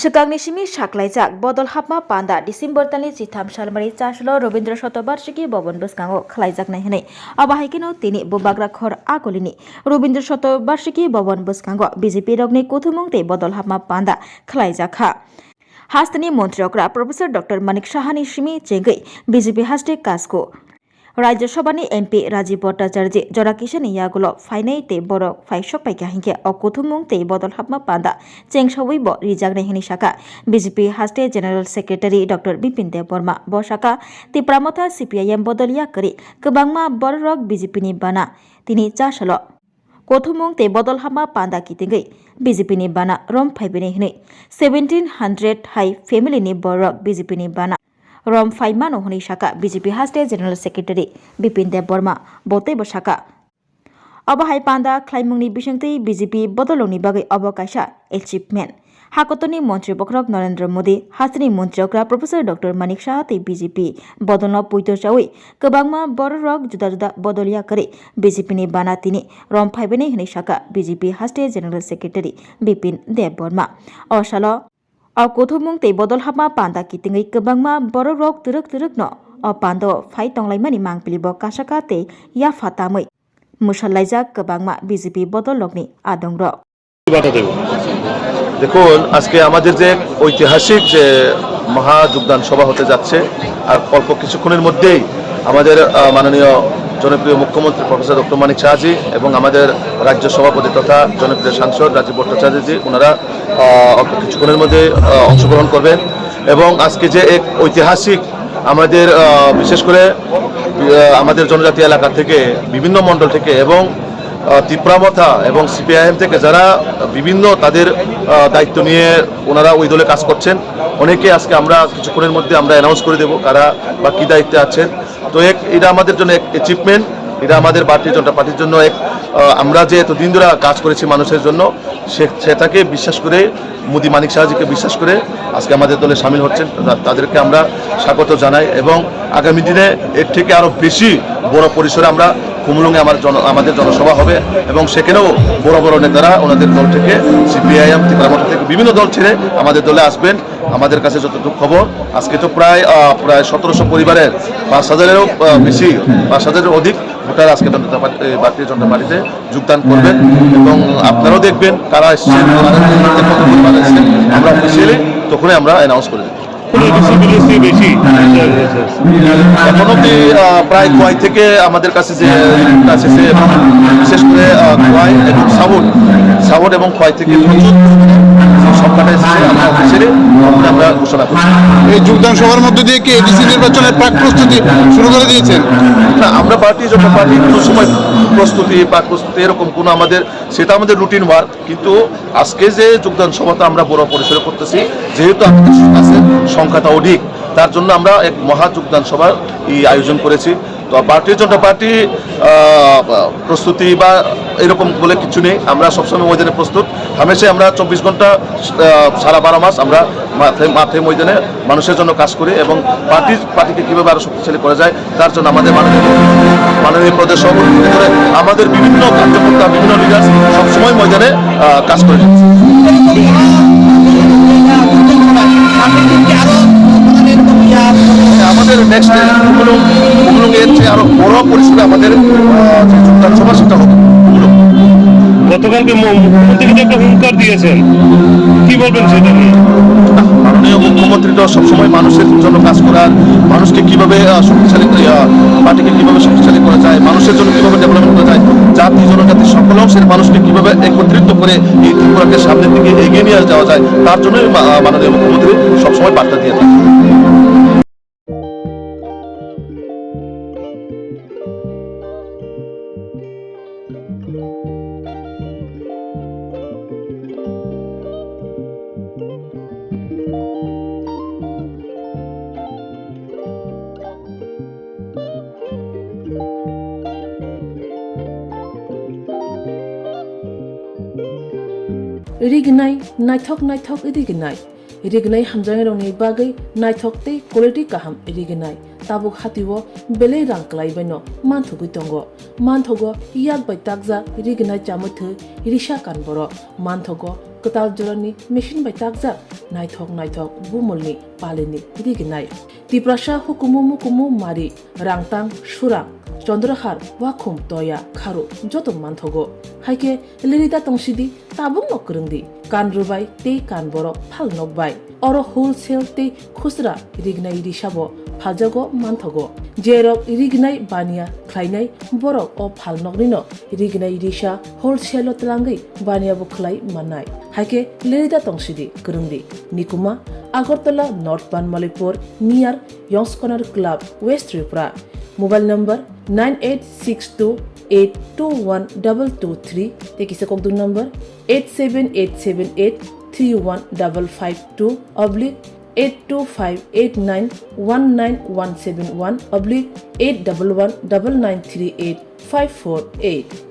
Sekangni simi saklaijak bodol hapma panda Disember tani chitham salmari chaslo Robindra Shatobarshiki Bobon Buskango khlaijak nai hinai abahaikino tini bubagra khor agolini Robindra Shatobarshiki Bobon Buskango BJP rogni kuthumungte bodol hapma panda khlaijak ha Hastani Montriokra Professor Dr. Manik Shahani Shimi Chengei BJP haste kasko Rajya Sabhani MP Rajiv Bhattacharya Jora Kishan Yagulo Fainai te Borok Faishok Paika Hinke Okuthumung te Bodol Hapma Panda Cheng Shawi Bo Rijak Nehini Shaka BJP Haste General Secretary Dr. Bipin Dev Burma Bo Shaka Ti Pramotha CPIM Bodol Yakari Kebangma Borok BJP ni Bana Tini Chashalo Kothumung te Bodol Hapma Panda Kitingai BJP ni Bana Rom Phaibini Hini 1700 High Family ni Borok BJP ni Bana Rom Faimano Honi Shaka BJP Haste General Secretary Bipin Dev Burma Bote Boshaka Abahai Panda Klaimungni Bishangti BJP Bodoloni Bagai Abakaisha Achievement Hakotoni Montri Bokrok Narendra Modi Hastani Montriokra Professor Dr. Manik Shahati BJP Bodolno Puito Shawi Kebangma Borok Juda Juda Bodolia Kare BJP ni Banatini Rom Faibene Honi Shaka BJP Haste General Secretary Bipin Dev Burma Oshalo Kothumung te bodol hapma panda kitingai kebangma borok turuk no pando phai tonglaimani mangpilibo kasaka te ya fatamai musallaijak kebangma BJP bodol logni adongro দেখুন আজকে আমাদের যে ঐতিহাসিক যে মহা যোগদান সভা হতে যাচ্ছে আর অল্প কিছুক্ষণের মধ্যেই আমাদের মাননীয় জনপ্রিয় মুখ্যমন্ত্রী প্রফেসর ডক্টর মানিক শাহজি এবং আমাদের রাজ্য সভাপতি তথা জনপ্রিয় সাংসদ রাজীব ভট্টাচার্যজি ওনারা অল্প কিছুক্ষণের মধ্যে অংশগ্রহণ করবেন এবং আজকে যে এক ঐতিহাসিক আমাদের বিশেষ করে আমাদের জনজাতি এলাকা থেকে বিভিন্ন মণ্ডল থেকে এবং ত্রিপুরামথা এবং সিপিআইএম থেকে যারা বিভিন্ন তাদের দায়িত্ব নিয়ে ওনারা ওই দলে কাজ করছেন অনেকে আজকে আমরা কিছুক্ষণের মধ্যে আমরা অ্যানাউন্স করে দেব কারা বা কী দায়িত্বে আছেন তো এটা আমাদের জন্য এক অ্যাচিভমেন্ট এটা আমাদের ভারতীয় জনতা পার্টির জন্য এক আমরা যে এতদিন ধরে কাজ করেছি মানুষের জন্য সেটাকে বিশ্বাস করে মোদি মানিক শাহজিকে বিশ্বাস করে আজকে আমাদের দলে সামিল হচ্ছেন তাদেরকে আমরা স্বাগত জানাই এবং আগামী দিনে এর থেকে আরও বেশি বড় পরিসরে আমরা কুমলুঙে আমাদের জনসভা হবে এবং সেখানেও বড় বড় নেতারা ওনাদের দল থেকে সিপিআইএম ত্রিপুরামথা থেকে বিভিন্ন দল ছেড়ে আমাদের দলে আসবেন আমাদের কাছে যতটুকু খবর আজকে তো প্রায় 1700 পরিবারের 5000-এরও বেশি 5000-এর অধিক ভোটার আজকে ভারতীয় জনতা পার্টিতে যোগদান করবেন এবং আপনারাও দেখবেন কারা এসছেন আমরা অফিসিয়ালি তখনই আমরা অ্যানাউন্স করে দেব এখন অব্দি প্রায় খোয়াই থেকে আমাদের কাছে যে আছে বিশেষ করে খোয়াই এবং সাউথ এবং খোয়াই থেকে প্রচুর সংখ্যাটা এসেছে আমরা অফিসিয়ালি আমরা ঘোষণা করছি এই যোগদান সভার মধ্য দিয়ে কি এডিসি নির্বাচনের প্রাক প্রস্তুতি শুরু করে দিয়েছেন না আমরা ভারতীয় জনতা পার্টি কোনো সময় প্রাক প্রস্তুতি এরকম কোনো সেটা আমাদের রুটিন ওয়ার্ক কিন্তু আজকে যে যোগদান সভাটা আমরা বড় পরিসরে করতেছি যেহেতু আমাদের কাছে সংখ্যাটা অধিক তার জন্য আমরা এক মহা যোগদান সভার আয়োজন করেছি তো ভারতীয় জনতা পার্টি প্রস্তুতি বা এরকম বলে কিছু নেই আমরা সবসময় ময়দানে প্রস্তুত হামেশাই আমরা 24 ঘন্টা সারা 12 মাস আমরা মাঠে ময়দানে মানুষের জন্য কাজ করি এবং পার্টিকে কীভাবে আরও শক্তিশালী করা যায় তার জন্য আমাদের মাননীয় প্রদেশ সভাপতি করে আমাদের বিভিন্ন কার্যকর্তা বিভিন্ন লিডার সবসময় ময়দানে কাজ করে যাচ্ছে আমাদের নেক্সট কুমলুঙের চেয়ে আরো বড় পরিসরে আমাদের যোগদান সভা সেটা হবে গতকালকে মুখ্যমন্ত্রী কিন্তু একটা হুঙ্কার দিয়েছেন কি বলবেন সেটা নিয়ে মাননীয় মুখ্যমন্ত্রী তো সবসময় মানুষের জন্য কাজ করার মানুষকে কিভাবে শক্তিশালী পার্টিকে কিভাবে শক্তিশালী করা যায় মানুষের জন্য কিভাবে ডেভেলপমেন্ট করা যায় জাতি জনজাতি সকল অংশের মানুষকে কিভাবে একত্রিত করে এই ত্রিপুরাকে সামনের দিকে এগিয়ে নিয়ে যাওয়া যায় তার জন্যই মাননীয় মুখ্যমন্ত্রী সবসময় বার্তা দিয়ে থাকে Rignai naithok idignai rignai hamjang rongni bagai naithok tei quality kaham rignai tabuk hatiwo bele rang klai baino manthugi tongo manthogo yak bai takja rignai chamuthu risha kanboro manthogo katal jorani machine bai takjak naithok bumulni palini rignai tiprasha hukumu mari rangtang surang চন্দ্রহার ওয়াখুম তয়া খারো যত মানথগো হাইকে লিরিদা তংসিদি তাবুং নকরংদি কান রুবাই তে কান বড় ফাল নকবাই or wholesale তে খুচরা রিগনাই রিসাবো ফালজাগো মানথগো জেরক রিগনাই বানিয়া খ্লাইনাই বড় ও ফাল নগরিন রিগনাই রিসা হোলসেল তলাঙ্গই বানিয়াবো খ্লাই মানাই হাইকে লিরিদা তংসিদি করংদি নিকুমা আগরতলা নর্থ বানমালিপুর নিয়ার ইয়ংসকনার club west Tripura mobile number 9862821223 tekisa kokdung number 87878315552 /82589191171 /8119938 548